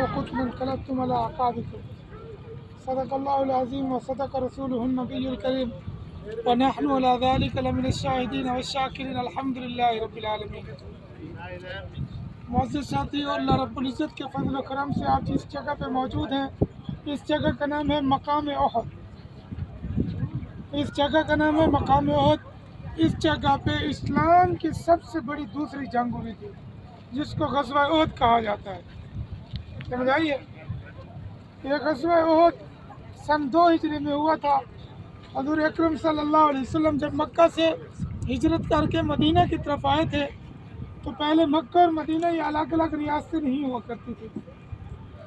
وقتل انقلبتم على أعقابكم صدق الله العظيم وصدق رسوله النبي الكريم ونحن على ذلك لمن الشاهدين والشاكرين الحمد لله رب العالمين۔ معزز ساتھی، اور اللہ رب العزت کے فضل و کرم سے آپ جس جگہ پہ موجود ہیں، اس جگہ کا نام ہے مقام احد۔ اس جگہ کا نام ہے مقام احد۔ اس جگہ پہ اسلام کی سب سے بڑی دوسری جنگ ہوئی تھی، جس کو غزوہ احد کہا جاتا ہے۔ سمجھ آئیے، یہ غزوہ احد سن 2 ہجری میں ہوا تھا۔ حضور اکرم صلی اللہ علیہ وسلم جب مکہ سے ہجرت کر کے مدینہ کی طرف آئے تھے تو پہلے مکہ اور مدینہ یہ الگ الگ ریاستیں نہیں ہوا کرتی تھی۔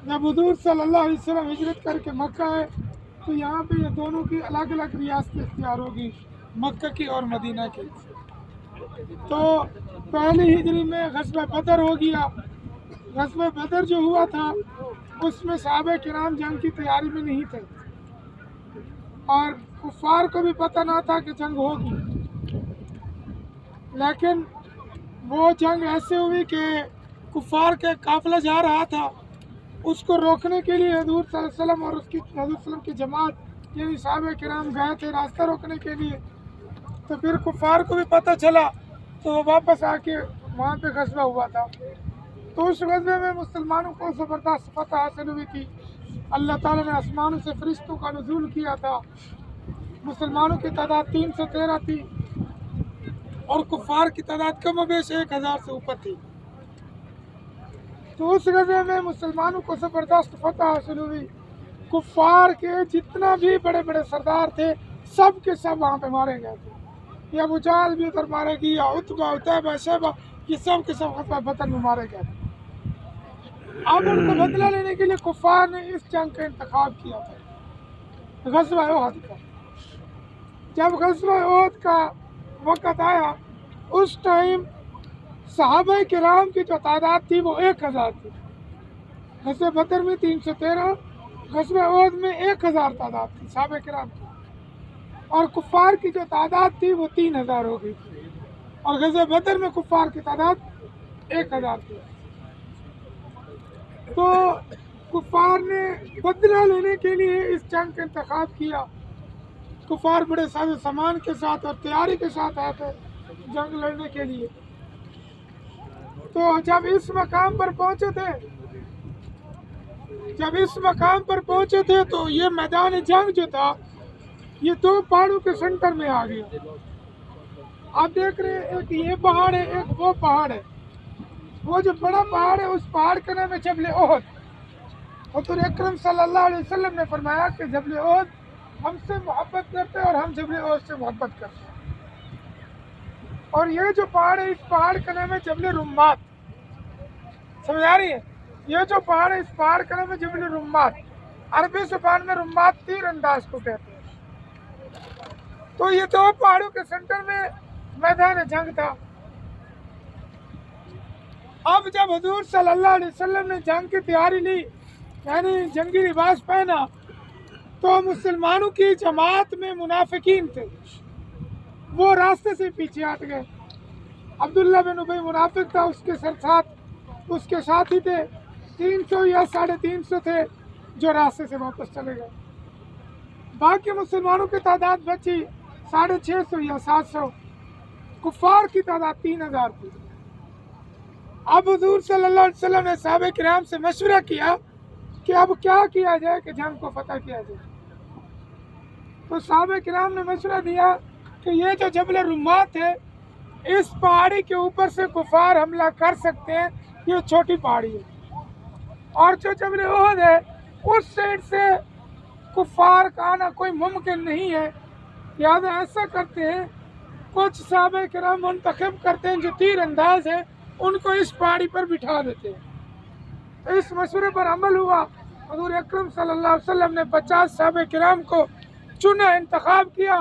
جب حضور صلی اللہ علیہ وسلم ہجرت کر کے مکہ آئے تو یہاں پہ یہ دونوں کی الگ الگ ریاستیں اختیار ہوگی، مکہ کی اور مدینہ کی۔ تو پہلی ہجری میں غزوہ بدر ہو گیا۔ غزوہ بدر جو ہوا تھا اس میں صحابہ کرام جنگ کی تیاری میں نہیں تھے، اور کفار کو بھی پتہ نہ تھا کہ جنگ ہوگی، لیکن وہ جنگ ایسے ہوئی کہ کفار کا قافلہ جا رہا تھا، اس کو روکنے کے لیے حضور صلی اللہ علیہ وسلم اور اس کی حضور صلی اللہ علیہ وسلم کی جماعت یعنی صحابہ کرام گئے تھے راستہ روکنے کے لیے۔ تو پھر کفار کو بھی پتہ چلا تو وہ واپس آ کے وہاں پہ غزوہ ہوا تھا۔ تو اس غزوے میں مسلمانوں کو زبردست فتح حاصل ہوئی تھی۔ اللہ تعالیٰ نے آسمانوں سے فرشتوں کا نزول کیا تھا۔ مسلمانوں کی تعداد 313 تھی اور کفار کی تعداد کم و بیش 1000 سے اوپر تھی۔ تو اس غزوے میں مسلمانوں کو زبردست فتح حاصل ہوئی۔ کفار کے جتنا بھی بڑے بڑے سردار تھے سب کے سب وہاں پہ مارے گئے تھے۔ یہ ابو جہل بھی ادھر مارے گی، یا عتبہ، عتیبہ، شیبہ، یہ سب کے سب غزوہ بدر میں مارے گئے تھے۔ اب ان کو بدلہ لینے کے لیے کفار نے اس جنگ کا انتخاب کیا تھا، غزوہ احد کا۔ جب غزوہ احد کا وقت آیا اس ٹائم صحابہ کرام کی جو تعداد تھی وہ 1000 تھی۔ غزوہ بدر میں 313، غزوہ احد میں 1000 تعداد تھی صحابہ کرام کی، اور کفار کی جو تعداد تھی وہ 3000 ہو گئی تھی، اور غزوہ بدر میں کفار کی تعداد 1000 تھی۔ تو کفار نے بدلہ لینے کے لیے اس جنگ کا انتخاب کیا۔ کفار بڑے ساز و سامان کے ساتھ اور تیاری کے ساتھ آئے تھے جنگ لڑنے کے لیے۔ تو جب اس مقام پر پہنچے تھے تو یہ میدان جنگ جو تھا یہ 2 پہاڑوں کے سنٹر میں آ گیا۔ آپ دیکھ رہے ہیں، ایک یہ پہاڑ ہے، ایک وہ پہاڑ ہے۔ وہ جو بڑا پہاڑ ہے اس پہاڑ کا نام ہے جبل احد۔ حضور اکرم صلی اللہ علیہ وسلم نے فرمایا کہ جبل احد ہم سے محبت کرتے ہیں اور ہم جبل احد سے محبت کرتے ہیں۔ اور یہ جو پہاڑ ہے اس پہاڑ کا نام ہے جبل رمات۔ سمجھ آ رہی ہے؟ یہ جو پہاڑ ہے اس پہاڑ کا نام ہے جبل رمات۔ عربی زبان میں رمات تیر انداز کو کہتے ہیں۔ تو یہ 2 پہاڑوں کے سنٹر میں میدان جنگ تھا۔ اب جب حضور صلی اللہ علیہ وسلم نے جنگ کی تیاری لی، یعنی جنگی لباس پہنا، تو مسلمانوں کی جماعت میں منافقین تھے، وہ راستے سے پیچھے ہٹ گئے۔ عبداللہ بن ابی منافق تھا، اس کے ساتھی تھے 300 یا 350 تھے جو راستے سے واپس چلے گئے۔ باقی مسلمانوں کی تعداد بچی 650 یا 700، کفار کی تعداد 3000 تھی۔ اب حضور صلی اللہ علیہ وسلم نے صحابہ کرام سے مشورہ کیا کہ اب کیا کیا جائے کہ جنگ کو فتح کیا جائے۔ تو صحابہ کرام نے مشورہ دیا کہ یہ جو جبل رمات ہے اس پہاڑی کے اوپر سے کفار حملہ کر سکتے ہیں، یہ چھوٹی پہاڑی ہے، اور جو جبل احد ہے اس سائڈ سے کفار کا آنا کوئی ممکن نہیں ہے۔ لہٰذا ایسا کرتے ہیں، کچھ صحابہ کرام منتخب کرتے ہیں جو تیر انداز ہیں ان کو اس پہاڑی پر بٹھا دیتے ہیں۔ تو اس مشورے پر عمل ہوا۔ حضور اکرم صلی اللہ علیہ وسلم نے 50 صحابہ کرام کو چنا، انتخاب کیا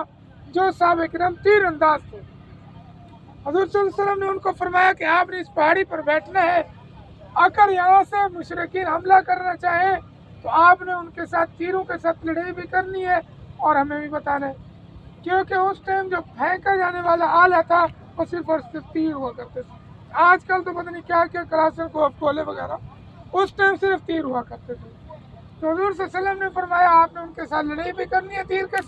جو صحابہ کرام تیر انداز تھے۔ حضور صلی اللہ علیہ وسلم نے ان کو فرمایا کہ آپ نے اس پہاڑی پر بیٹھنا ہے، اگر یہاں سے مشرکین حملہ کرنا چاہیں تو آپ نے ان کے ساتھ تیروں کے ساتھ لڑائی بھی کرنی ہے اور ہمیں بھی بتانا ہے، کیونکہ اس ٹائم جو پھینکا جانے والا آلہ تھا وہ صرف اور صرف تیر ہوا کرتے تھے۔ آج کل تو پتہ نہیں کیا کیا کلاسن کو گولے وغیرہ اس ٹائم صرف تیر ہوا کرتے تھے. تو حضور صلی اللہ علیہ وسلم نے فرمایا آپ نے ان کے ساتھ لڑائی بھی کرنی ہے تیر کے